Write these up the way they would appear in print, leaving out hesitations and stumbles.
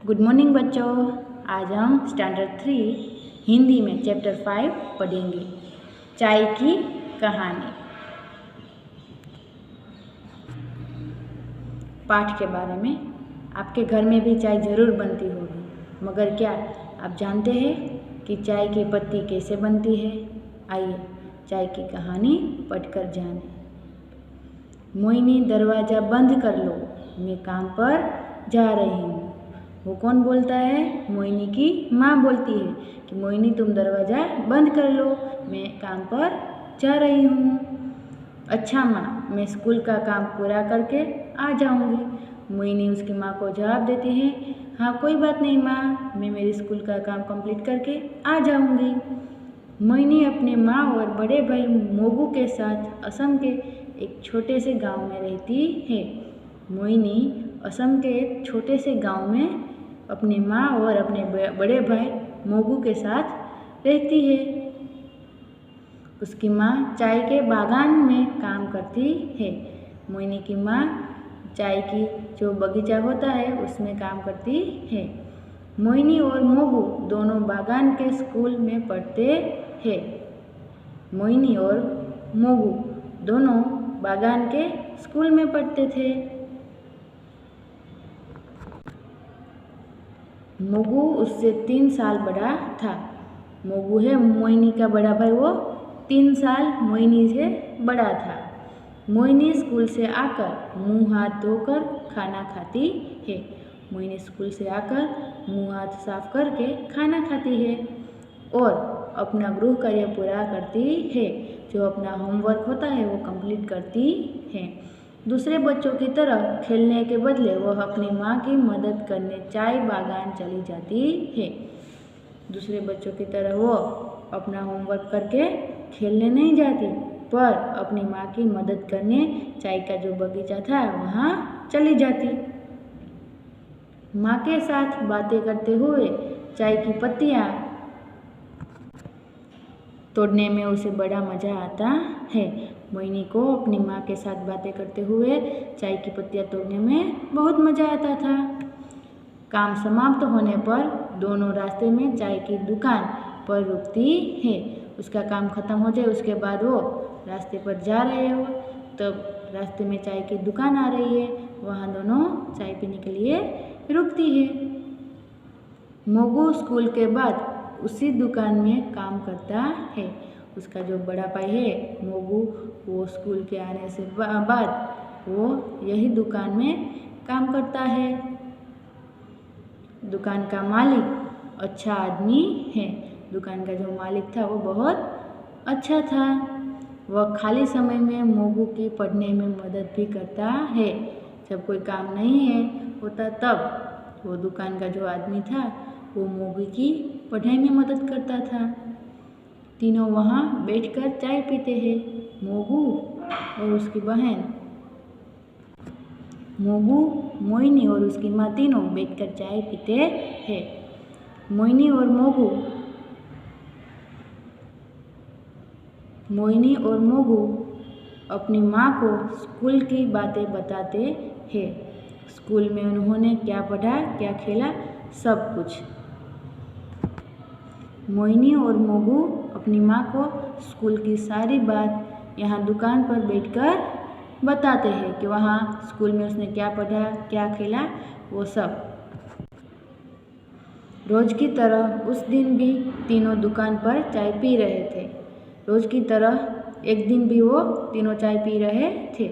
Good morning बच्चों। आज हम स्टैंडर्ड 3 हिंदी में चैप्टर 5 पढ़ेंगे, चाय की कहानी। पाठ के बारे में, आपके घर में भी चाय ज़रूर बनती होगी, मगर क्या आप जानते हैं कि चाय की पत्ती कैसे बनती है? आइए चाय की कहानी पढ़कर जानें। मोइनी दरवाज़ा बंद कर लो, मैं काम पर जा रही हूँ। वो कौन बोलता है? मोइनी की माँ बोलती है कि मोइनी तुम दरवाज़ा बंद कर लो, मैं काम पर जा रही हूँ। अच्छा माँ, मैं स्कूल का काम पूरा करके आ जाऊँगी। मोइनी उसकी माँ को जवाब देती है, हाँ कोई बात नहीं माँ, मैं मेरे स्कूल का काम कंप्लीट करके आ जाऊँगी। मोइनी अपने माँ और बड़े भाई मोगू के साथ असम के एक छोटे से गांव में रहती है। मोइनी असम के एक छोटे से गांव में अपनी माँ और अपने बड़े भाई मोगू के साथ रहती है। उसकी माँ चाय के बागान में काम करती है। मोइनी की माँ चाय की जो बगीचा होता है उसमें काम करती है। मोइनी और मोगू दोनों बागान के स्कूल में पढ़ते हैं। मोइनी और मोगू दोनों बागान के स्कूल में पढ़ते थे। मोगू उससे 3 साल बड़ा था। मोगू है मोइनी का बड़ा भाई, वो 3 साल मोइनी से बड़ा था। मोइनी स्कूल से आकर मुंह हाथ धोकर खाना खाती है। मोइनी स्कूल से आकर मुंह हाथ साफ करके खाना खाती है और अपना गृह कार्य पूरा करती है। जो अपना होमवर्क होता है वो कंप्लीट करती है। दूसरे बच्चों की तरह खेलने के बदले वह अपनी माँ की मदद करने चाय बागान चली जाती है। दूसरे बच्चों की तरह वो अपना होमवर्क करके खेलने नहीं जाती, पर अपनी माँ की मदद करने चाय का जो बगीचा था वहाँ चली जाती। माँ के साथ बातें करते हुए चाय की पत्तियाँ तोड़ने में उसे बड़ा मज़ा आता है। मोइनी को अपनी माँ के साथ बातें करते हुए चाय की पत्तियाँ तोड़ने में बहुत मज़ा आता था। काम समाप्त होने पर दोनों रास्ते में चाय की दुकान पर रुकती है। उसका काम ख़त्म हो जाए उसके बाद वो रास्ते पर जा रहे हो, तब रास्ते में चाय की दुकान आ रही है, वहाँ दोनों चाय पीने के लिए रुकती है। मोगू स्कूल के बाद उसी दुकान में काम करता है। उसका जो बड़ा भाई है मोगू, वो स्कूल के आने से बाद वो यही दुकान में काम करता है। दुकान का मालिक अच्छा आदमी है। दुकान का जो मालिक था वो बहुत अच्छा था। वह खाली समय में मोगू की पढ़ने में मदद भी करता है। जब कोई काम नहीं है होता तब वो दुकान का जो आदमी था वो मोगू की पढ़ाई में मदद करता था। तीनों वहाँ बैठकर चाय पीते हैं, मोगू और उसकी बहन। मोगू, मोइनी और उसकी माँ तीनों बैठकर चाय पीते हैं। मोइनी और मोगू अपनी माँ को स्कूल की बातें बताते हैं। स्कूल में उन्होंने क्या पढ़ा, क्या खेला, सब कुछ। मोइनी और मोगू अपनी माँ को स्कूल की सारी बात यहाँ दुकान पर बैठकर बताते हैं कि वहाँ स्कूल में उसने क्या पढ़ा, क्या खेला, वो सब। रोज़ की तरह उस दिन भी तीनों दुकान पर चाय पी रहे थे। रोज़ की तरह एक दिन भी वो तीनों चाय पी रहे थे।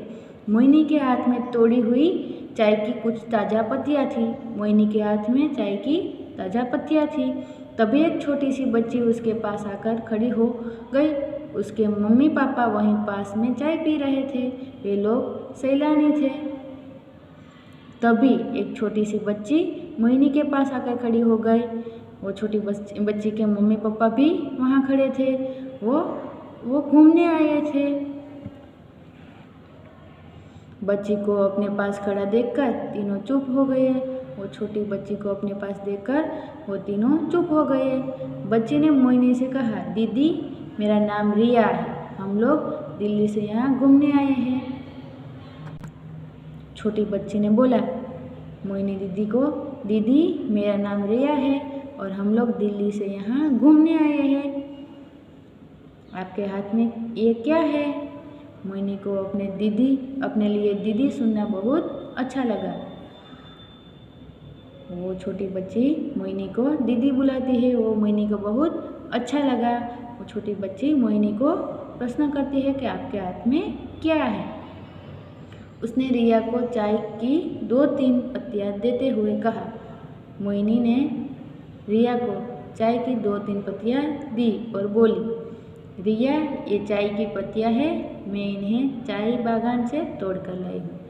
मोइनी के हाथ में तोड़ी हुई चाय की कुछ ताज़ा पत्तियाँ थी। मोइनी के हाथ में चाय की ताज़ा पत्तियाँ थी। तभी एक छोटी सी बच्ची उसके पास आकर खड़ी हो गई। उसके मम्मी पापा वहीं पास में चाय पी रहे थे। वे लोग सैलानी थे। तभी एक छोटी सी बच्ची मोइनी के पास आकर खड़ी हो गई। वो छोटी बच्ची के मम्मी पापा भी वहाँ खड़े थे। वो घूमने आए थे। बच्ची को अपने पास खड़ा देखकर तीनों चुप हो गए। वो छोटी बच्ची को अपने पास देखकर वो तीनों चुप हो गए। बच्ची ने मोइनी से कहा, दीदी मेरा नाम रिया है, हम लोग दिल्ली से यहाँ घूमने आए हैं। छोटी बच्ची ने बोला, मोइनी दीदी को दीदी मेरा नाम रिया है और हम लोग दिल्ली से यहाँ घूमने आए हैं। आपके हाथ में ये क्या है? मोहिनी को अपने लिए दीदी सुनना बहुत अच्छा लगा। वो छोटी बच्ची मोहिनी को दीदी बुलाती है। वो मोहिनी को बहुत अच्छा लगा। वो छोटी बच्ची मोहिनी को प्रश्न करती है कि आपके हाथ में क्या है? उसने रिया को चाय की 2-3 पत्तियाँ देते हुए कहा। मोहिनी ने रिया को चाय की 2-3 पत्तियाँ दी और बोली, रिया ये चाय की पत्तियाँ हैं, मैं इन्हें चाय बागान से तोड़ कर लाई हूँ।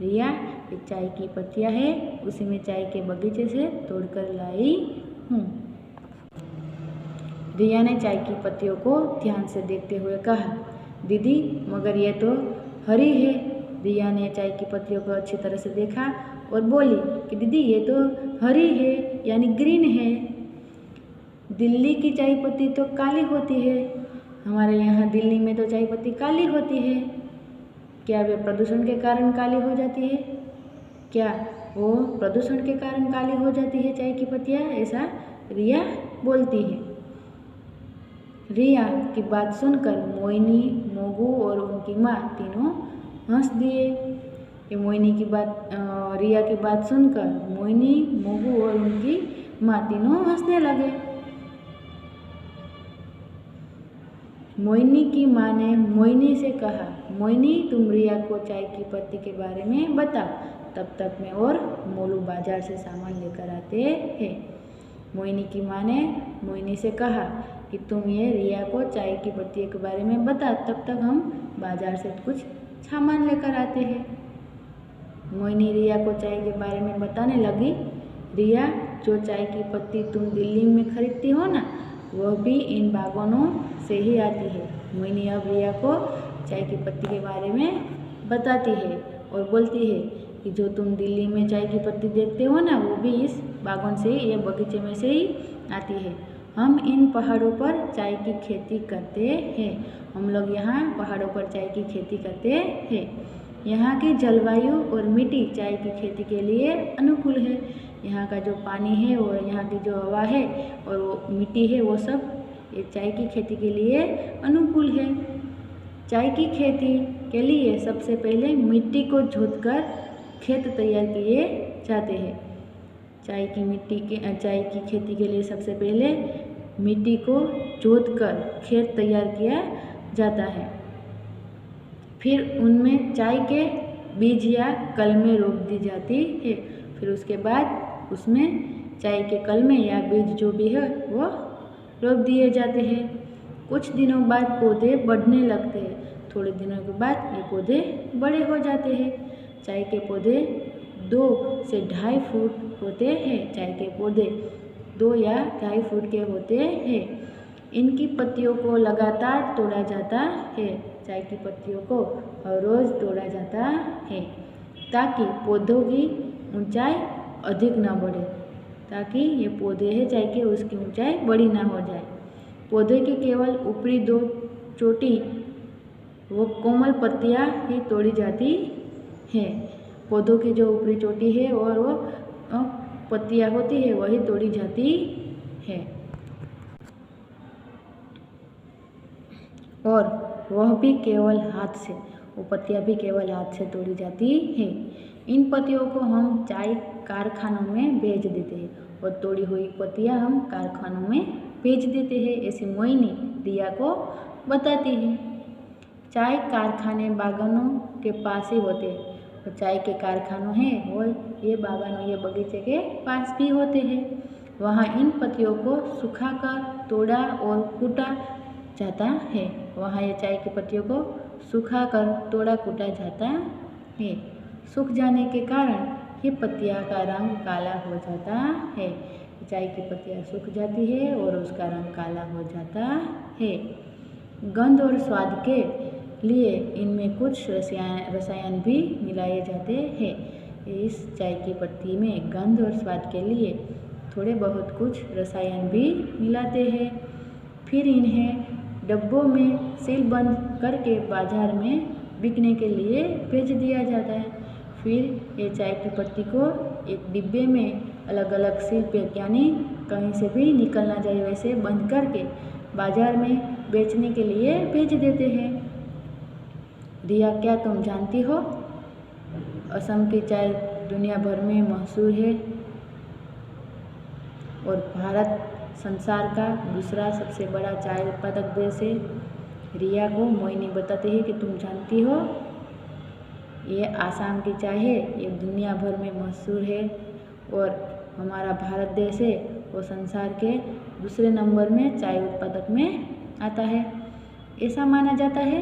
रिया ये चाय की पत्तियाँ हैं, उसी में चाय के बगीचे से तोड़ कर लाई हूँ। रिया ने चाय की पत्तियों को ध्यान से देखते हुए कहा, दीदी मगर ये तो हरी है। रिया ने चाय की पत्तियों को अच्छी तरह से देखा और बोली कि दीदी ये तो हरी है यानी ग्रीन है। दिल्ली की चाय पत्ती तो काली होती है। हमारे यहाँ दिल्ली में तो चाय पत्ती काली होती है। क्या वे प्रदूषण के कारण काली हो जाती है? क्या वो प्रदूषण के कारण काली हो जाती है चाय की पत्तियाँ? ऐसा रिया बोलती है। रिया की बात सुनकर मोहिनी, मोगू और उनकी माँ तीनों हंस दिए। रिया की बात सुनकर मोहिनी, मोगू और उनकी माँ तीनों हंसने लगे। मोहिनी की माँ ने मोहिनी से कहा, मोहिनी तुम रिया को चाय की पत्ती के बारे में बताओ, तब तक मैं और मोलू बाजार से सामान लेकर आते हैं। मोहिनी की माँ ने मोहिनी से कहा कि तुम ये रिया को चाय की पत्ती के बारे में बता, तब तक हम बाजार से कुछ सामान लेकर आते हैं। मोहिनी रिया को चाय के बारे में बताने लगी। रिया जो चाय की पत्ती तुम दिल्ली में खरीदती हो ना, वह भी इन बागानों से ही आती है। मोहिनी अब रिया को चाय की पत्ती के बारे में बताती है और बोलती है कि जो तुम दिल्ली में चाय की पत्ती देखते हो ना, वो भी इस बागान से ही, ये बगीचे में से ही आती है। हम इन पहाड़ों पर चाय की खेती करते हैं। हम लोग यहाँ पहाड़ों पर चाय की खेती करते हैं। यहाँ की जलवायु और मिट्टी चाय की खेती के लिए अनुकूल है। यहाँ का जो पानी है और यहाँ की जो हवा है और वो मिट्टी है, वो सब ये चाय की खेती के लिए अनुकूल है। चाय की खेती के लिए सबसे पहले मिट्टी को जोतकर खेत तैयार किए जाते हैं। चाय की खेती के लिए सबसे पहले मिट्टी को जोतकर खेत तैयार किया जाता है। फिर उनमें चाय के बीज या कलमें रोप दी जाती है। फिर उसके बाद उसमें चाय के कलमें या बीज जो भी है वो रोप दिए जाते हैं। कुछ दिनों बाद पौधे बढ़ने लगते हैं। थोड़े दिनों के बाद ये पौधे बड़े हो जाते हैं। चाय के पौधे 2 से 2.5 फुट होते हैं। चाय के पौधे 2 या 2.5 फुट के होते हैं। इनकी पत्तियों को लगातार तोड़ा जाता है। चाय की पत्तियों को हर रोज़ तोड़ा जाता है ताकि पौधों की ऊंचाई अधिक ना बढ़े, ताकि ये पौधे हैं चाय के, उसकी ऊंचाई बड़ी ना हो जाए। पौधे की केवल ऊपरी 2 चोटी वो कोमल पत्तियाँ ही तोड़ी जाती हैं। पौधों की जो ऊपरी चोटी है और वो पत्तियाँ होती है वही तोड़ी जाती है, और वह भी केवल हाथ से, वो पत्तियाँ भी केवल हाथ से तोड़ी जाती हैं। इन पत्तियों को हम चाय कारखानों में भेज देते हैं और तोड़ी हुई पत्तियाँ हम कारखानों में भेज देते हैं। ऐसी मोहिनी रिया को बताती है। चाय कारखाने बागानों के पास ही होते हैं। तो चाय के कारखानों हैं वो ये बागानों, ये बगीचे के पास भी होते हैं। वहाँ इन पत्तियों को सुखाकर तोड़ा और कूटा जाता है। वहाँ ये चाय की पत्तियों को सुखाकर तोड़ा कूटा जाता है। सूख जाने के कारण ये पत्तियाँ का रंग काला हो जाता है। चाय की पत्तियाँ सूख जाती है और उसका रंग काला हो जाता है। गंध और स्वाद के लिए इनमें कुछ रसायन भी मिलाए जाते हैं। इस चाय की पत्ती में गंध और स्वाद के लिए थोड़े बहुत कुछ रसायन भी मिलाते हैं। फिर इन्हें डब्बों में सीलबंद करके बाजार में बिकने के लिए भेज दिया जाता है। फिर ये चाय की पत्ती को एक डिब्बे में अलग अलग सील पैक यानी कहीं से भी निकल ना जाए वैसे बंद करके बाजार में बेचने के लिए भेज देते हैं। रिया, क्या तुम जानती हो असम की चाय दुनिया भर में मशहूर है और भारत संसार का दूसरा सबसे बड़ा चाय उत्पादक देश है। रिया को मोहिनी बताती है कि तुम जानती हो ये आसाम की चाय है, ये दुनिया भर में मशहूर है और हमारा भारत देश है वो संसार के दूसरे नंबर में चाय उत्पादक में आता है। ऐसा माना जाता है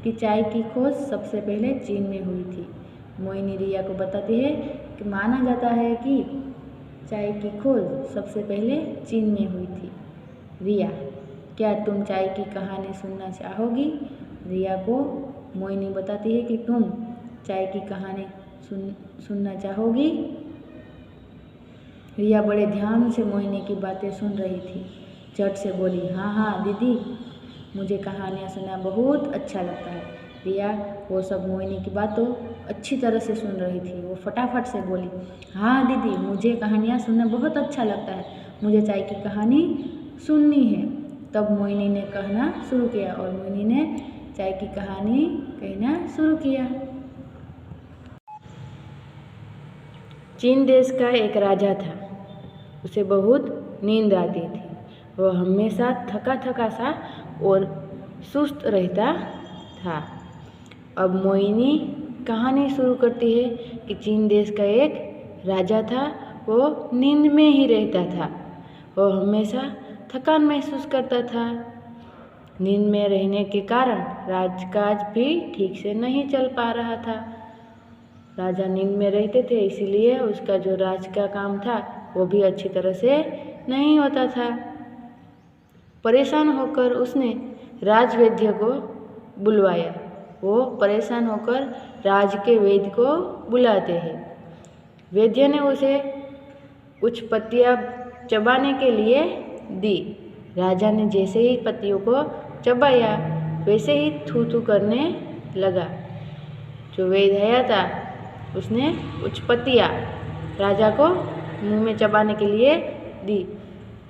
कि चाय की खोज सबसे पहले चीन में हुई थी। मोहिनी रिया को बताती है कि माना जाता है कि चाय की खोज सबसे पहले चीन में हुई थी। रिया, क्या तुम चाय की कहानी सुनना चाहोगी? रिया को मोहिनी बताती है कि तुम चाय की कहानी सुनना चाहोगी? रिया बड़े ध्यान से मोहिनी की बातें सुन रही थी। झट से बोली, हाँ हाँ दीदी, मुझे कहानियाँ सुनना बहुत अच्छा लगता है। रिया वो सब मोहिनी की बातों अच्छी तरह से सुन रही थी। वो फटाफट से बोली, हाँ दीदी, मुझे कहानियाँ सुनना बहुत अच्छा लगता है, मुझे चाय की कहानी सुननी है। तब मोहिनी ने कहना शुरू किया और मोहिनी ने चाय की कहानी कहना शुरू किया। चीन देश का एक राजा था। उसे बहुत नींद आती थी। वह हमेशा थका थका सा और सुस्त रहता था। अब मोहिनी कहानी शुरू करती है कि चीन देश का एक राजा था। वो नींद में ही रहता था। वह हमेशा थकान महसूस करता था। नींद में रहने के कारण राजकाज भी ठीक से नहीं चल पा रहा था। राजा नींद में रहते थे, इसीलिए उसका जो राज का काम था वो भी अच्छी तरह से नहीं होता था। परेशान होकर उसने राजवैद्य को बुलवाया। वो परेशान होकर राज के वैद्य को बुलाते हैं। वैद्य ने उसे कुछ पत्तियां चबाने के लिए दी। राजा ने जैसे ही पत्तियों को चबाया वैसे ही थू थू करने लगा। जो वैद्य आया था उसने कुछ पत्तियां राजा को मुंह में चबाने के लिए दी।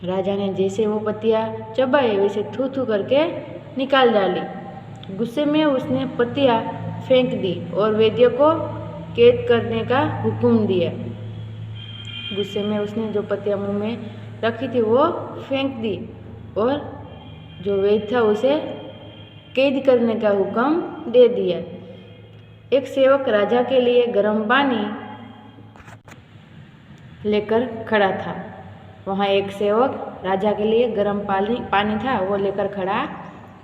राजा ने जैसे वो पत्तियां चबाए वैसे थू थू करके निकाल डाली। गुस्से में उसने पत्तियां फेंक दी और वैद्य को कैद करने का हुक्म दिया। गुस्से में उसने जो पत्तियां मुंह में रखी थी वो फेंक दी और जो वैद्य था उसे कैद करने का हुक्म दे दिया। एक सेवक राजा के लिए गर्म पानी लेकर खड़ा था। वहाँ एक सेवक राजा के लिए गर्म पानी था वो लेकर खड़ा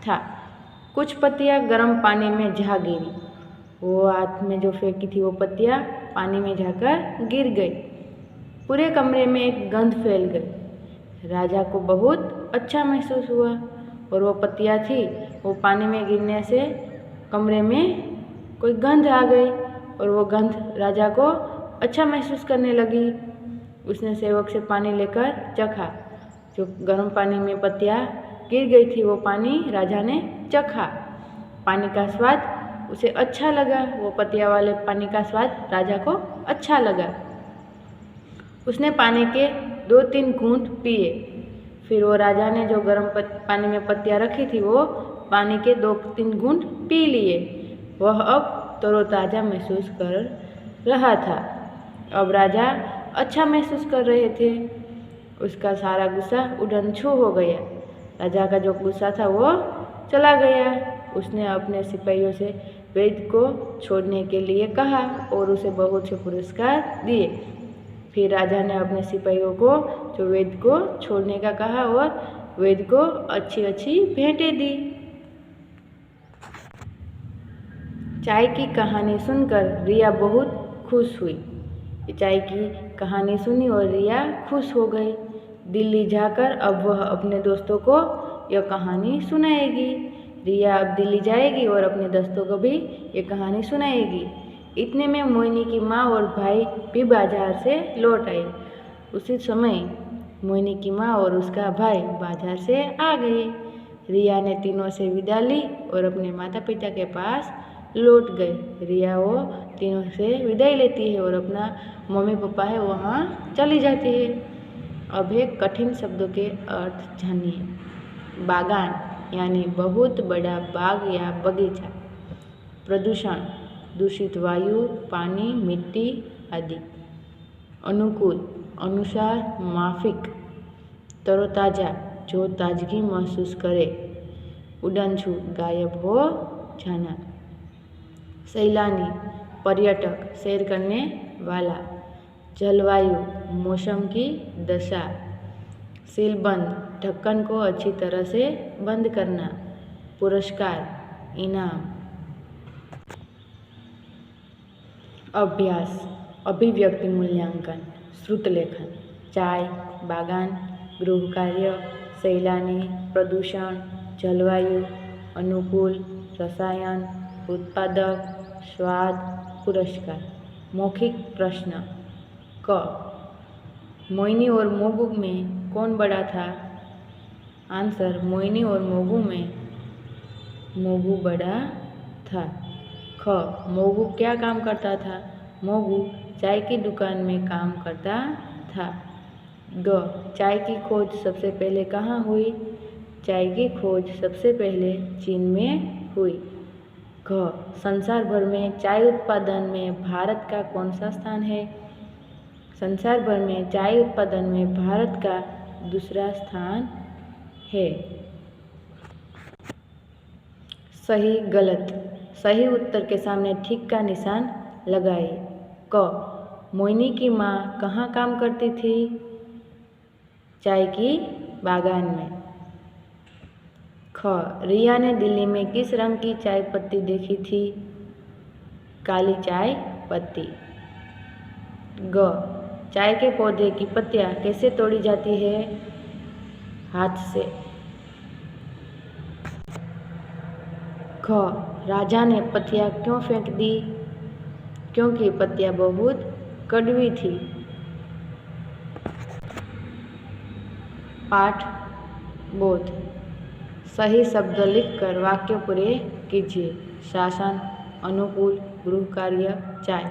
था। कुछ पत्तियां गर्म पानी में जा गिरी। वो हाथ में जो फेंकी थी वो पत्तियां पानी में जाकर गिर गई। पूरे कमरे में एक गंध फैल गई। राजा को बहुत अच्छा महसूस हुआ और वो पत्तियां थी वो पानी में गिरने से कमरे में कोई गंध आ गई और वो गंध राजा को अच्छा महसूस करने लगी। उसने सेवक से पानी लेकर चखा। जो गर्म पानी में पत्तियां गिर गई थी वो पानी राजा ने चखा। पानी का स्वाद उसे अच्छा लगा। वो पत्तियां वाले पानी का स्वाद राजा को अच्छा लगा। उसने पानी के 2-3 घूंट पिए। फिर वो राजा ने जो गर्म पानी में पत्तियां रखी थी वो पानी के 2-3 घूंट पी लिए। वह अब तरोताज़ा महसूस कर रहा था। अब राजा अच्छा महसूस कर रहे थे। उसका सारा गुस्सा उड़न-छू हो गया। राजा का जो गुस्सा था वो चला गया। उसने अपने सिपाहियों से वैद्य को छोड़ने के लिए कहा और उसे बहुत से पुरस्कार दिए। फिर राजा ने अपने सिपाहियों को जो वैद्य को छोड़ने का कहा और वैद्य को अच्छी अच्छी भेंटें दी। चाय की कहानी सुनकर रिया बहुत खुश हुई। चाय की कहानी सुनी और रिया खुश हो गई। दिल्ली जाकर अब वह अपने दोस्तों को यह कहानी सुनाएगी। रिया अब दिल्ली जाएगी और अपने दोस्तों को भी ये कहानी सुनाएगी। इतने में मोहिनी की माँ और भाई भी बाजार से लौट आए। उसी समय मोहिनी की माँ और उसका भाई बाजार से आ गए। रिया ने तीनों से विदा ली और अपने माता पिता के पास लौट गए। रिया वो तीनों से विदाई लेती है और अपना मम्मी पापा है वहाँ चली जाती है। अब है कठिन शब्दों के अर्थ जानिए। बागान यानी बहुत बड़ा बाग या बगीचा। प्रदूषण दूषित वायु, पानी, मिट्टी आदि। अनुकूल अनुसार, माफिक। तरोताज़ा जो ताजगी महसूस करे। उड़नछू गायब हो जाना। सैलानी पर्यटक, सैर करने वाला। जलवायु मौसम की दशा। सीलबंद ढक्कन को अच्छी तरह से बंद करना। पुरस्कार इनाम। अभ्यास अभिव्यक्ति मूल्यांकन। श्रुत लेखन। चाय, बागान, गृह कार्य, सैलानी, प्रदूषण, जलवायु, अनुकूल, रसायन, उत्पादक, स्वाद, पुरस्कार। मौखिक प्रश्न। क मोइनी और मोगू में कौन बड़ा था? आंसर मोइनी और मोगू में मोगू बड़ा था। ख मोगू क्या काम करता था? मोगू चाय की दुकान में काम करता था। ग चाय की खोज सबसे पहले कहाँ हुई? चाय की खोज सबसे पहले चीन में हुई। घ संसार भर में चाय उत्पादन में भारत का कौन सा स्थान है? संसार भर में चाय उत्पादन में भारत का दूसरा स्थान है। सही गलत। सही उत्तर के सामने ठीक का निशान लगाइए। क मोइनी की माँ कहाँ काम करती थी? चाय की बागान में। ख रिया ने दिल्ली में किस रंग की चाय पत्ती देखी थी? काली चाय पत्ती। ग चाय के पौधे की पत्तियाँ कैसे तोड़ी जाती है? हाथ से। ख राजा ने पत्तियाँ क्यों फेंक दी? क्योंकि पत्तियाँ बहुत कड़वी थी। पाठ बोध। सही शब्द लिखकर वाक्य पूरे कीजिए। शासन, अनुकूल, गृह कार्य, चाय।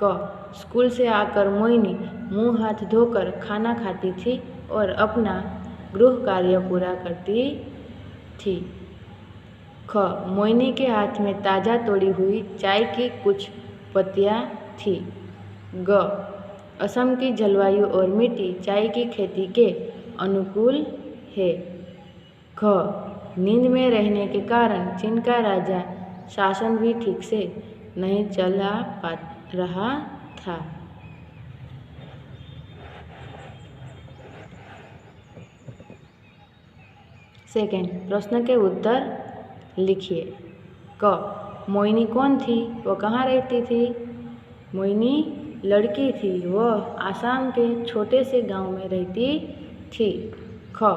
क स्कूल से आकर मोइनी मुंह हाथ धोकर खाना खाती थी और अपना गृह कार्य पूरा करती थी। ख मोइनी के हाथ में ताज़ा तोड़ी हुई चाय की कुछ पत्तियाँ थी। ग असम की जलवायु और मिट्टी चाय की खेती के अनुकूल है। घ नींद में रहने के कारण चीन का राजा शासन भी ठीक से नहीं चला पा रहा था। सेकेंड प्रश्न के उत्तर लिखिए। क मोइनी कौन थी? वो कहाँ रहती थी? मोइनी लड़की थी। वह आसाम के छोटे से गांव में रहती थी। ख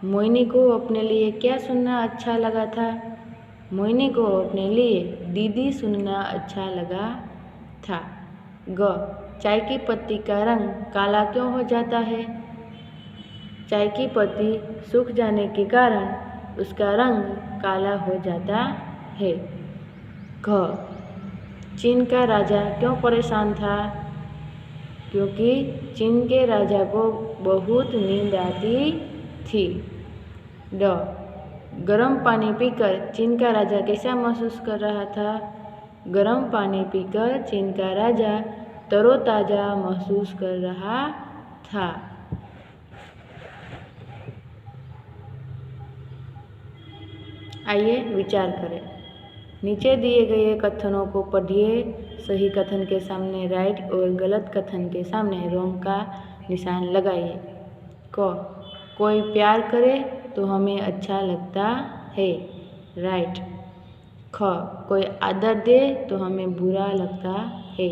मोइनी को अपने लिए क्या सुनना अच्छा लगा था? मोइनी को अपने लिए दीदी सुनना अच्छा लगा था। ग चाय की पत्ती का रंग काला क्यों हो जाता है? चाय की पत्ती सूख जाने के कारण उसका रंग काला हो जाता है। घ चीन का राजा क्यों परेशान था? क्योंकि चीन के राजा को बहुत नींद आती थी। ड गर्म पानी पीकर चीन का राजा कैसा महसूस कर रहा था? गर्म पानी पीकर चीन का राजा तरोताज़ा महसूस कर रहा था। आइए विचार करें। नीचे दिए गए कथनों को पढ़िए। सही कथन के सामने राइट और गलत कथन के सामने रॉन्ग का निशान लगाइए। क कोई प्यार करे तो हमें अच्छा लगता है, राइट। ख कोई आदर दे तो हमें बुरा लगता है,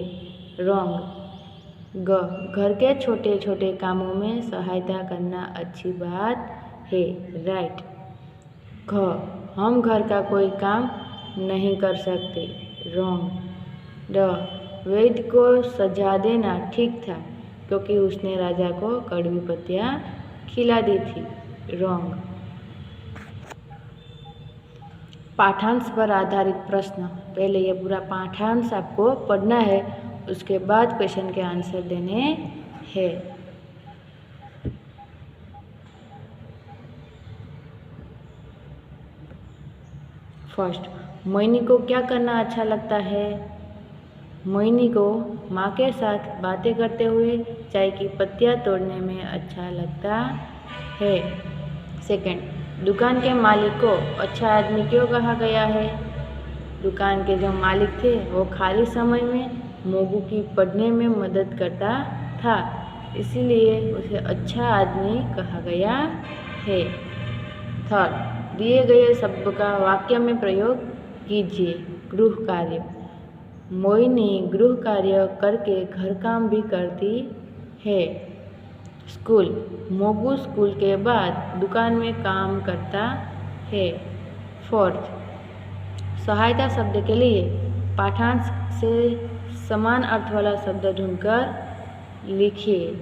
रॉन्ग। ग घर के छोटे छोटे कामों में सहायता करना अच्छी बात है, राइट। घ हम घर का कोई काम नहीं कर सकते, रॉन्ग। ड वैद्य को सजा देना ठीक था क्योंकि उसने राजा को कड़वी पत्तियाँ खिला दी थी, रॉन्ग। पाठांश पर आधारित प्रश्न। पहले ये पूरा पाठांश आपको पढ़ना है, उसके बाद क्वेश्चन के आंसर देने हैं। फर्स्ट, मोहिनी को क्या करना अच्छा लगता है? मोहिनी को माँ के साथ बातें करते हुए चाय की पत्तियाँ तोड़ने में अच्छा लगता है। सेकंड, दुकान के मालिक को अच्छा आदमी क्यों कहा गया है? दुकान के जो मालिक थे वो खाली समय में मोगू की पढ़ने में मदद करता था, इसीलिए उसे अच्छा आदमी कहा गया है। थर्ड, दिए गए शब्द का वाक्य में प्रयोग कीजिए। गृह कार्य। मोहिनी गृह कार्य करके घर काम भी करती है। स्कूल। मोगू स्कूल के बाद दुकान में काम करता है। फोर्थ, सहायता शब्द के लिए पाठांश से समान अर्थ वाला शब्द ढूंढकर लिखिए।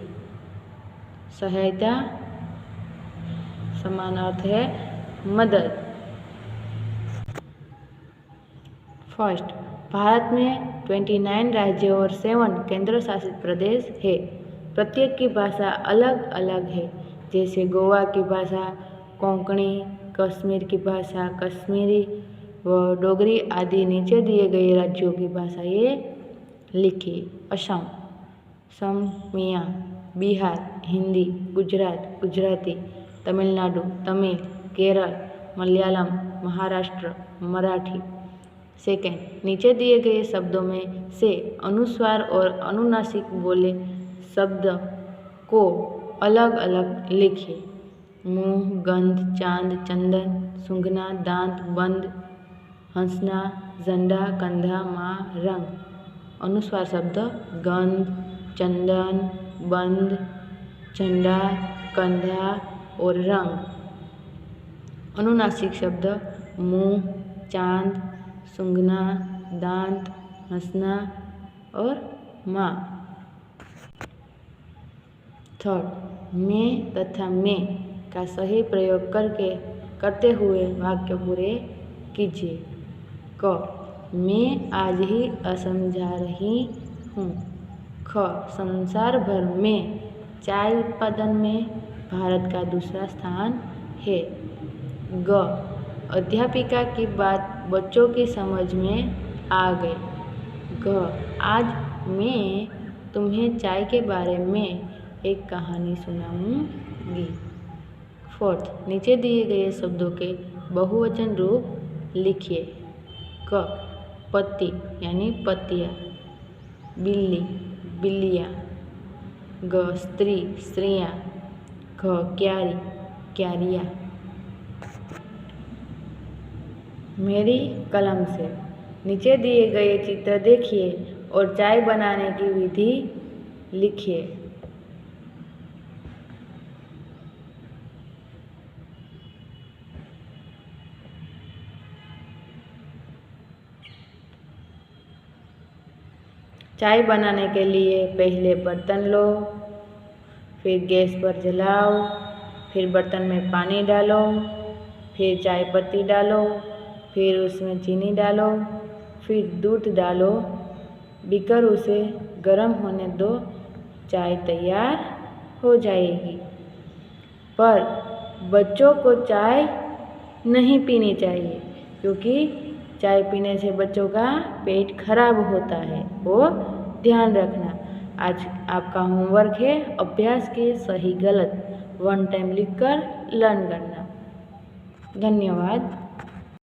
सहायता समान अर्थ है मदद। फर्स्ट, भारत में 29 राज्य और 7 केंद्र शासित प्रदेश है। प्रत्येक की भाषा अलग अलग है, जैसे गोवा की भाषा कोंकणी, कश्मीर की भाषा कश्मीरी व डोगरी आदि। नीचे दिए गए राज्यों की भाषाएं लिखिए। असम, असमिया, बिहार हिंदी, गुजरात गुजराती, तमिलनाडु तमिल, केरल मलयालम, महाराष्ट्र मराठी। सेकेंड, नीचे दिए गए शब्दों में से अनुस्वार और अनुनासिक बोले शब्द को अलग अलग लिखिए। मुंह, गंध, चांद, चंदन, सूंघना, दांत, बंद, हंसना, झंडा, कंधा, माँ, रंग। अनुस्वार शब्द गंध, चंदन, बंद, झंडा, कंधा और रंग। अनुनासिक शब्द मुंह, चांद, सूंघना, दांत, हंसना और माँ। थर्ड, मैं तथा मैं का सही प्रयोग करते हुए वाक्य पूरे कीजिए। क, मैं आज ही असम जा रही हूँ। ख, संसार भर में चाय उत्पादन में भारत का दूसरा स्थान है। ग, अध्यापिका की बात बच्चों की समझ में आ गई। घ, आज मैं तुम्हें चाय के बारे में एक कहानी सुनाऊंगी। फोर्थ, नीचे दिए गए शब्दों के बहुवचन रूप लिखिए। क, पत्ती यानी पत्तियाँ, बिल्ली बिल्लियाँ। ग, स्त्री स्त्रियाँ। घ, क्यारी क्यारियाँ। मेरी कलम से। नीचे दिए गए चित्र देखिए और चाय बनाने की विधि लिखिए। चाय बनाने के लिए पहले बर्तन लो, फिर गैस पर जलाओ, फिर बर्तन में पानी डालो, फिर चाय पत्ती डालो, फिर उसमें चीनी डालो, फिर दूध डालो, बीकर उसे गर्म होने दो, चाय तैयार हो जाएगी। पर बच्चों को चाय नहीं पीनी चाहिए, क्योंकि चाय पीने से बच्चों का पेट खराब होता है, वो ध्यान रखना। आज आपका होमवर्क है अभ्यास के सही गलत 1 टाइम लिखकर लर्न करना। धन्यवाद।